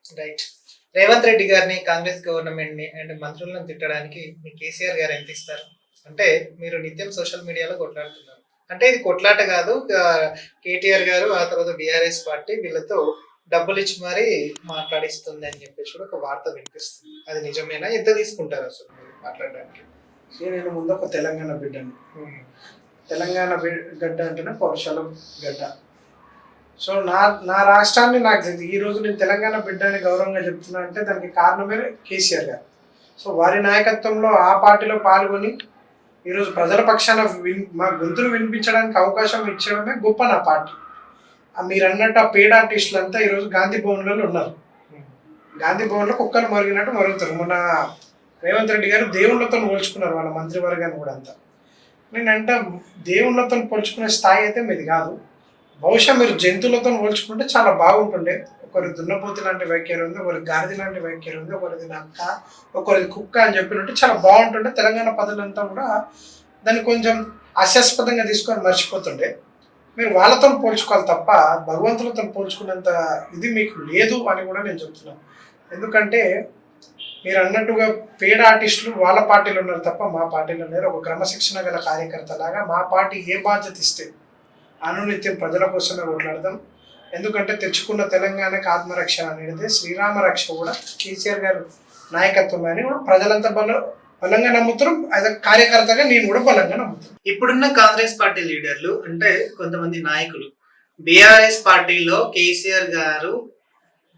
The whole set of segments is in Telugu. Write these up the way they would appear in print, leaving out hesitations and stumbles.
రైట్. రేవంత్ రెడ్డి గారిని, కాంగ్రెస్ గవర్నమెంట్‌ని అండ్ మంత్రులను తిట్టడానికి మీ కేసీఆర్ గారు ఎంత ఇస్తారు? అంటే మీరు నిత్యం సోషల్ మీడియాలో కొట్లాడుతున్నారు. అంటే ఇది కొట్లాట కాదు. కేటీఆర్ గారు, ఆ తర్వాత బీఆర్ఎస్ పార్టీ వీళ్ళతో డబ్బులిచ్చి మరీ మాట్లాడిస్తుంది అని చెప్పేసి కూడా ఒక వార్త వినిపిస్తుంది. అది నిజమేనా? ఎంత తీసుకుంటారు అసలు మీరు మాట్లాడడానికి? నేను ముందు ఒక తెలంగాణ బిడ్డని. హ్మ్. తెలంగాణ గడ్డ అంటేనే పౌరుషాల గడ్డ. సో నా నా రాష్ట్రాన్ని నాకు ఈ రోజు నేను తెలంగాణ బిడ్డని గౌరవంగా చెప్తున్నా అంటే దానికి కారణమే కేసీఆర్ గారు. సో వారి నాయకత్వంలో ఆ పార్టీలో పాల్గొని ఈరోజు ప్రజల పక్షాన మా గొంతులు వినిపించడానికి అవకాశం ఇచ్చడమే గొప్ప నా పార్టీ. మీరు అన్నట్టు ఆ పేడ్ ఆర్టిస్టులు అంతా ఈరోజు గాంధీ భవన్లలో ఉన్నారు. గాంధీ భవన్లో కుక్కలు మరిగినట్టు మరుగుతారు. మొన్న రేవంత్ రెడ్డి గారు దేవుళ్ళతో పోల్చుకున్నారు వాళ్ళ మంత్రివర్గాన్ని కూడా అంతా. నేనంటే దేవుళ్ళతో పోల్చుకునే స్థాయి అయితే మీది కాదు. బహుశా మీరు జంతువులతో పోల్చుకుంటే చాలా బాగుంటుండే. ఒకరి దున్నపోతు లాంటి వైఖరి ఉంది, ఒకరి గాడిద లాంటి వైఖరి ఉంది, ఒకరిది నక్క, ఒకరిది కుక్క అని చెప్పినట్టు చాలా బాగుంటుండే. తెలంగాణ ప్రజలంతా కూడా దాన్ని కొంచెం హాస్యాస్పదంగా తీసుకొని మర్చిపోతుండే. మీరు వాళ్ళతో పోల్చుకోవాలి తప్ప భగవంతులతో పోల్చుకున్నంత ఇది మీకు లేదు అని కూడా నేను చెప్తున్నాను. ఎందుకంటే మీరు అన్నట్టుగా పేడ ఆర్టిస్టులు వాళ్ళ పార్టీలో ఉన్నారు తప్ప మా పార్టీలో లేరు. ఒక క్రమశిక్షణ గల కార్యకర్త లాగా మా పార్టీ ఏ బాధ్యత ఇస్తే అనునిత్యం ప్రజల కోసమే కొట్లాడదాం. ఎందుకంటే తెచ్చుకున్న తెలంగాణకి ఆత్మరక్షణ అనేది శ్రీరామ రక్ష కూడా కేసీఆర్ గారు నాయకత్వం అని కూడా ప్రజలంతా బలంగా నమ్ముతారు. అదే కార్యకర్తగా నేను కూడా బలంగా నమ్ముతాను. ఇప్పుడున్న కాంగ్రెస్ పార్టీ లీడర్లు అంటే కొంతమంది నాయకులు బీఆర్ఎస్ పార్టీలో కేసీఆర్ గారు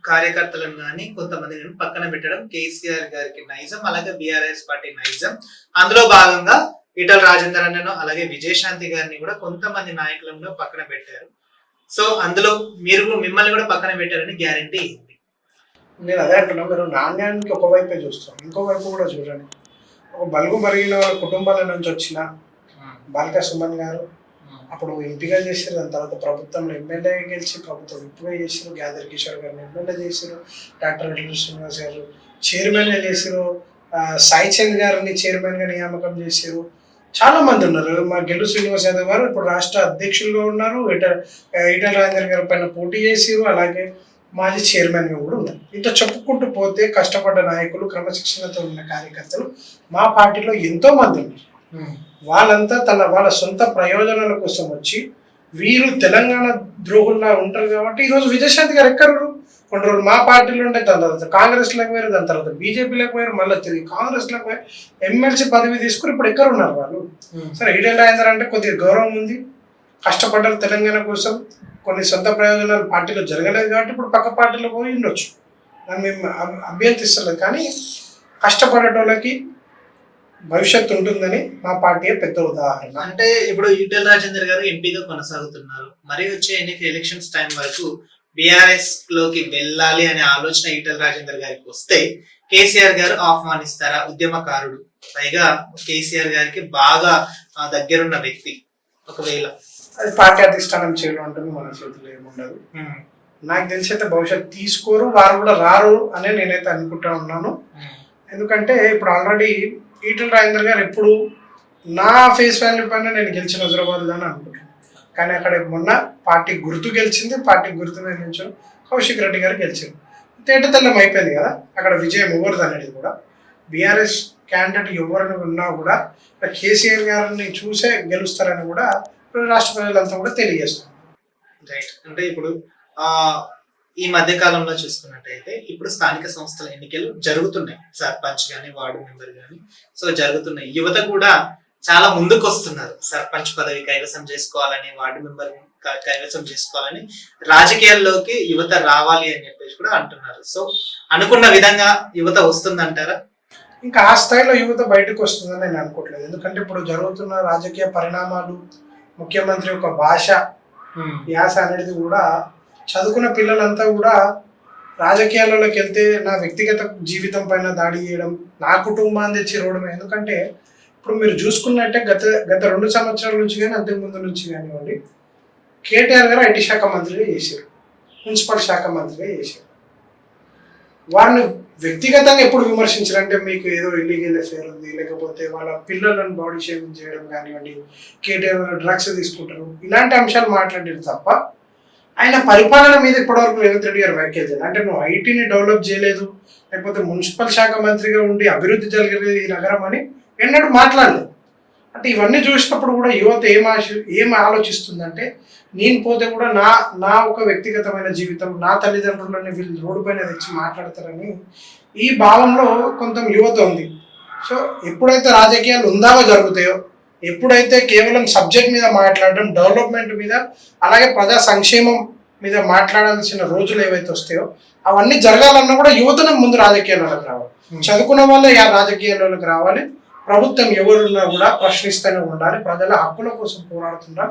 కార్యకర్తలను కానీ కొంతమందిని పక్కన పెట్టడం కేసీఆర్ గారికి నైజం, అలాగే బీఆర్ఎస్ పార్టీ నైజం. అందులో భాగంగా ఈటల రాజేందర్ అన్నను అలాగే విజయశాంతి గారిని కూడా కొంతమంది నాయకులను పక్కన పెట్టారు. సో అందులో మిమ్మల్ని కూడా పక్కన పెట్టారని గ్యారంటీ ఉంది. నేను అదే అంటున్నా, మీరు నాణ్యానికి ఒకవైపే చూస్తాం, ఇంకో వైపు కూడా చూడండి. ఒక బలుగు మరిగిన కుటుంబాల నుంచి వచ్చిన బాల్క సుమన్ గారు అప్పుడు ఎంపీగా చేశారు. దాని తర్వాత ప్రభుత్వంలో ఎమ్మెల్యే గెలిచి ప్రభుత్వం విప్పుగా చేశారు. గ్యాదర్ కిషోర్ గారిని ఎమ్మెల్యే చేశారు. డాక్టర్ రెడ్డి శ్రీనివాస్ గారు చైర్మన్గా చేశారు. సాయి చంద్ గారిని చైర్మన్గా నియామకం చేశారు. చాలా మంది ఉన్నారు. మా గెల్లు శ్రీనివాస్ యాదవ్ గారు ఇప్పుడు రాష్ట్ర అధ్యక్షులుగా ఉన్నారు. ఈటల రాజేందర్ గారి పైన పోటీ చేసారు. అలాగే మాజీ చైర్మన్గా కూడా ఉన్నారు. ఇంత చెప్పుకుంటూ పోతే కష్టపడ్డ నాయకులు, క్రమశిక్షణతో ఉన్న కార్యకర్తలు మా పార్టీలో ఎంతో మంది ఉన్నారు. వాళ్ళంతా వాళ్ళ సొంత ప్రయోజనాల కోసం వచ్చి వీరు తెలంగాణ ద్రోహుల్లా ఉంటారు కాబట్టి ఈరోజు విజయశాంతి గారు ఎక్కరు. కొన్ని రోజులు మా పార్టీలో ఉండే, దాని తర్వాత కాంగ్రెస్లోకి పోయారు, దాని తర్వాత బీజేపీలోకి పోయారు, మళ్ళీ తిరిగి కాంగ్రెస్లోకి పోయారు, ఎమ్మెల్సీ పదవి తీసుకుని ఇప్పుడు ఎక్కడ ఉన్నారు వాళ్ళు. సరే ఈటల రాజేందర్ అంటే కొద్దిగా గౌరవం ఉంది, కష్టపడ్డారు తెలంగాణ కోసం, కొన్ని సొంత ప్రయోజనాలు పార్టీలో జరగలేదు కాబట్టి ఇప్పుడు పక్క పార్టీలో పోయి ఉండొచ్చు. దాన్ని మేము అభ్యర్థిస్తలేదు. కానీ కష్టపడేటోళ్ళకి భవిష్యత్తు ఉంటుందని మా పార్టీ పెద్ద ఉదాహరణ. అంటే ఇప్పుడు ఈటల రాజేందర్ గారు ఎంపీగా కొనసాగుతున్నారు. మరి వచ్చే ఎలక్షన్స్ టైం వరకు బీఆర్ఎస్ లోకి వెళ్ళాలి అనే ఆలోచన ఈటల రాజేందర్ గారికి వస్తే కేసీఆర్ గారు ఆహ్వానిస్తారా? ఉద్యమకారుడు, పైగా కేసీఆర్ గారికి బాగా దగ్గరున్న వ్యక్తి. ఒకవేళ అది పార్టీ అధిష్టానం చేయడం ఉంటుంది, మన చేతుల్లో ఏముండదు. నాకు తెలిసి అయితే భవిష్యత్తు తీసుకోరు, వారు కూడా రారు అనే నేనైతే అనుకుంటా ఉన్నాను. ఎందుకంటే ఇప్పుడు ఆల్రెడీ ఈటల రాజేందర్ గారు ఎప్పుడు నా ఫేస్ వాల్యూ పైన నేను గెలిచిన హుజరాబాద్ అని అనుకుంటున్నాను. కానీ అక్కడ మొన్న పార్టీ గుర్తు గెలిచింది. పార్టీ గుర్తు మీద నుంచో కౌశిక్ రెడ్డి గారు గెలిచారు. తేటతెల్లం అయిపోయింది కదా. అక్కడ విజయం ఎవరిది అనేది కూడా బీఆర్ఎస్ క్యాండిడేట్ ఎవరిని ఉన్నా కూడా కేసీఆర్ గారిని చూసే గెలుస్తారని కూడా రాష్ట్ర ప్రజలంతా కూడా తెలియజేస్తున్నారు. రైట్. అంటే ఇప్పుడు ఈ మధ్య కాలంలో చూసుకున్నట్టయితే ఇప్పుడు స్థానిక సంస్థల ఎన్నికలు జరుగుతున్నాయి. సర్పంచ్ కానీ వార్డు మెంబర్ కానీ సో జరుగుతున్నాయి. యువత కూడా చాలా ముందుకు వస్తున్నారు. సర్పంచ్ పదవి కైవసం చేసుకోవాలని, వార్డు మెంబర్ కైవసం చేసుకోవాలని రాజకీయాల్లోకి యువత రావాలి అని చెప్పేసి కూడా అంటున్నారు. సో అనుకున్న విధంగా యువత వస్తుందంటారా? ఇంకా ఆ స్థాయిలో యువత బయటకు వస్తుందని నేను అనుకోవట్లేదు. ఎందుకంటే ఇప్పుడు జరుగుతున్న రాజకీయ పరిణామాలు, ముఖ్యమంత్రి యొక్క భాష, యాస అనేది కూడా చదువుకున్న పిల్లలంతా కూడా రాజకీయాలలోకి వెళ్తే నా వ్యక్తిగత జీవితం పైన దాడి చేయడం, నా కుటుంబాన్ని తెచ్చి రోడమే. ఎందుకంటే ఇప్పుడు మీరు చూసుకున్నట్టే గత 2 సంవత్సరాల నుంచి కానీ అంతకు ముందు నుంచి కానివ్వండి, కేటీఆర్ గారు ఐటీ శాఖ మంత్రిగా చేశారు, మున్సిపల్ శాఖ మంత్రిగా చేశారు. వారిని వ్యక్తిగతంగా ఎప్పుడు విమర్శించారంటే మీకు ఏదో ఇల్లీగల్ అఫేర్ ఉంది, లేకపోతే వాళ్ళ పిల్లలను బాడీ షేవింగ్ చేయడం కానివ్వండి, కేటీఆర్ డ్రగ్స్ తీసుకుంటారు, ఇలాంటి అంశాలు మాట్లాడారు తప్ప ఆయన పరిపాలన మీద ఇప్పటివరకు రేవంత్ రెడ్డి గారు వ్యాఖ్యలు చేయాలి. అంటే నువ్వు ఐటీని డెవలప్ చేయలేదు, లేకపోతే మున్సిపల్ శాఖ మంత్రిగా ఉండి అభివృద్ధి జరగలేదు ఈ నగరం అని ఎన్నడూ మాట్లాడలేదు. అంటే ఇవన్నీ చూసినప్పుడు కూడా యువత ఏం ఆలోచిస్తుందంటే, నేను పోతే కూడా నా ఒక వ్యక్తిగతమైన జీవితం, నా తల్లిదండ్రులని వీళ్ళు రోడ్డు పైన తెచ్చి మాట్లాడతారని ఈ భావంలో కొంత యువత ఉంది. సో ఎప్పుడైతే రాజకీయాలు ఉందాగా జరుగుతాయో, ఎప్పుడైతే కేవలం సబ్జెక్ట్ మీద మాట్లాడడం, డెవలప్మెంట్ మీద, అలాగే ప్రజా సంక్షేమం మీద మాట్లాడాల్సిన రోజులు ఏవైతే వస్తాయో అవన్నీ జరగాలన్నా కూడా యువతను ముందు రాజకీయాల్లోకి రావాలి. చదువుకున్న వాళ్ళే రాజకీయాల్లోకి రావాలి. ప్రభుత్వం ఎవరున్నా కూడా ప్రశ్నిస్తూనే ఉండాలి. ప్రజల హక్కుల కోసం పోరాడుతున్నా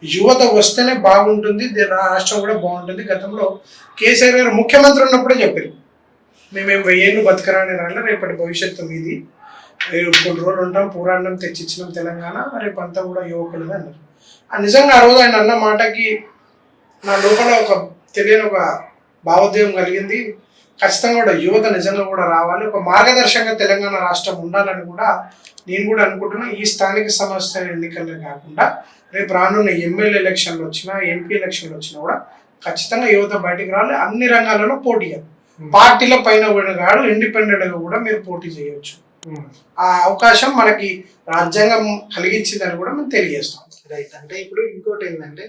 యువత వస్తేనే బాగుంటుంది, రాష్ట్రం కూడా బాగుంటుంది. గతంలో కేసీఆర్ గారు ముఖ్యమంత్రి ఉన్నప్పుడే చెప్పారు, మేమేం 1000 ఏళ్ళు బతకరాని రాళ్ళ రేపటి భవిష్యత్తు మీది, కొన్ని రోజులు ఉంటాం, పూరాన్నం తెచ్చిచ్చినాం తెలంగాణ, రేపు అంతా కూడా యువకులుగా అన్నారు. నిజంగా ఆ రోజు ఆయన అన్న మాటకి నా లోపల ఒక తెలియని ఒక భావోద్వేగం కలిగింది. ఖచ్చితంగా కూడా యువత నిజంగా కూడా రావాలి, ఒక మార్గదర్శకంగా తెలంగాణ రాష్ట్రం ఉండాలని కూడా నేను కూడా అనుకుంటున్నా. ఈ స్థానిక సంస్థ ఎన్నికలే కాకుండా రేపు రానున్న ఎమ్మెల్యే ఎలక్షన్లు వచ్చినా, ఎంపీ ఎలక్షన్లు వచ్చినా కూడా ఖచ్చితంగా యువత బయటికి రావాలి. అన్ని రంగాలలో పోటీ చేయాలి. పార్టీల పైన కాదు, ఇండిపెండెంట్గా కూడా మీరు పోటీ చేయవచ్చు. ఆ అవకాశం మనకి రాజ్యాంగం కలిగించిందని కూడా మేము తెలియజేస్తాం. రైట్. అంటే ఇప్పుడు ఇంకోటి ఏంటంటే,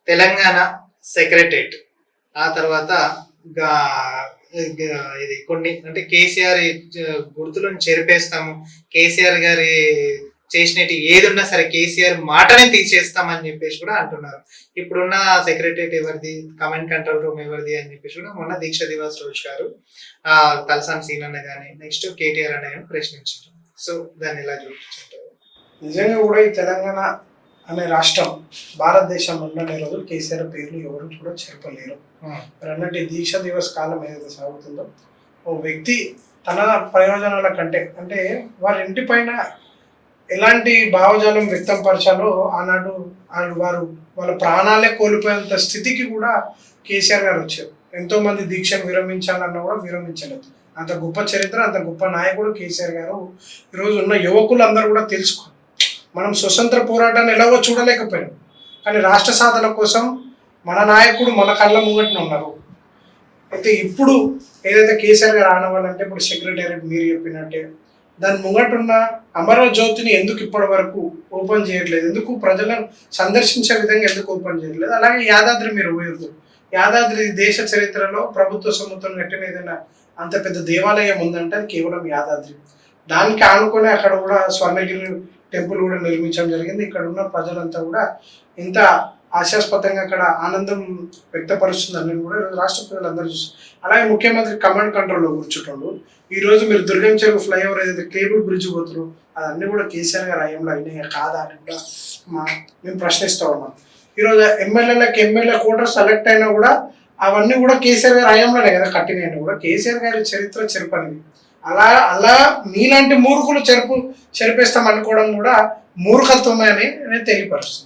తెలంగాణ సెక్రటరేట్, ఆ తర్వాత ఇది కొన్ని అంటే కేసీఆర్ గుర్తులను చెరిపేస్తాము, కేసీఆర్ గారి చేసినట్టు ఏది ఉన్నా సరే కేసీఆర్ మాటనే తీసేస్తామని చెప్పేసి కూడా అంటున్నారు. ఇప్పుడున్న సెక్రటరేట్ ఎవరిది, కమాండ్ కంట్రోల్ రూమ్ ఎవరిది అని చెప్పేసి కూడా మొన్న దీక్ష దివాస్ రోజు గారు తలసాని సీన్ అన్న కానీ, నెక్స్ట్ కేటీఆర్ అన్న కానీ ప్రశ్నించారు. సో దాన్ని ఎలా చూపించారు? నిజంగా కూడా ఈ తెలంగాణ అనే రాష్ట్రం భారతదేశంలో ఉన్న రోజులు కేసీఆర్ పేర్లు ఎవరు కూడా చెరపలేరు. అన్నట్టు దీక్ష దివస్ కాలం ఏదైతే సాగుతుందో, ఓ వ్యక్తి తన ప్రయోజనాల కంటే, అంటే వారి ఇంటి పైన ఎలాంటి భావజాలం వ్యక్తం పరచాలో ఆనాడు వారు వాళ్ళ ప్రాణాలే కోల్పోయేంత స్థితికి కూడా కేసీఆర్ గారు వచ్చారు. ఎంతో మంది దీక్షను విరమించాలన్నా కూడా విరమించలేదు. అంత గొప్ప చరిత్ర, అంత గొప్ప నాయకుడు కేసీఆర్ గారు. ఈరోజు ఉన్న యువకులందరూ కూడా తెలుసుకోవాలి. మనం స్వతంత్ర పోరాటాన్ని ఎలాగో చూడలేకపోయాం, కానీ రాష్ట్ర సాధన కోసం మన నాయకుడు మన కళ్ళ ముంగట్నే ఉన్నారు. అయితే ఇప్పుడు ఏదైతే కేసీఆర్ గారు ఆనవాలంటే, ఇప్పుడు సెక్రటేరియట్ మీరు చెప్పినట్టే దాని ముంగటున్న అమరజ్యోతిని ఎందుకు ఇప్పటి వరకు ఓపెన్ చేయట్లేదు, ఎందుకు ప్రజలను సందర్శించే విధంగా ఎందుకు ఓపెన్ చేయట్లేదు? అలాగే యాదాద్రి మీరు పోయారు, యాదాద్రి దేశ చరిత్రలో ప్రభుత్వ సొమ్ముతో కట్టిన ఏదైనా అంత పెద్ద దేవాలయం ఉందంటే అది కేవలం యాదాద్రి. దానికి ఆనుకొని అక్కడ కూడా స్వర్ణగిరి టెంపుల్ కూడా నిర్మించడం జరిగింది. ఇక్కడ ఉన్న ప్రజలంతా కూడా ఇంత ఆశాస్పదంగా అక్కడ ఆనందం వ్యక్తపరుస్తుందని కూడా రాష్ట్ర ప్రజలందరూ చూస్తారు. అలాగే ముఖ్యమంత్రి కమాండ్ కంట్రోల్లో కూర్చుంటాడు. ఈరోజు మీరు దుర్గం చెరువు ఫ్లైఓవర్ ఏదైతే కేబుల్ బ్రిడ్జ్ పోతారో అదన్నీ కూడా కేసీఆర్ గారు హయాంలో అయినాయి కాదా అని కూడా మేము ప్రశ్నిస్తూ ఉన్నాం. ఈరోజు ఎమ్మెల్యే కోటర్ సెలెక్ట్ అయినా కూడా అవన్నీ కూడా కేసీఆర్ గారి హయాంలోనే కదా కట్టినాయని కూడా కేసీఆర్ గారి చరిత్ర చెరపనిది. అలా మీలాంటి మూర్ఖులు చెరిపేస్తాం అనుకోవడం కూడా మూర్ఖత్వమే అని నేను తెలియపరుస్తుంది.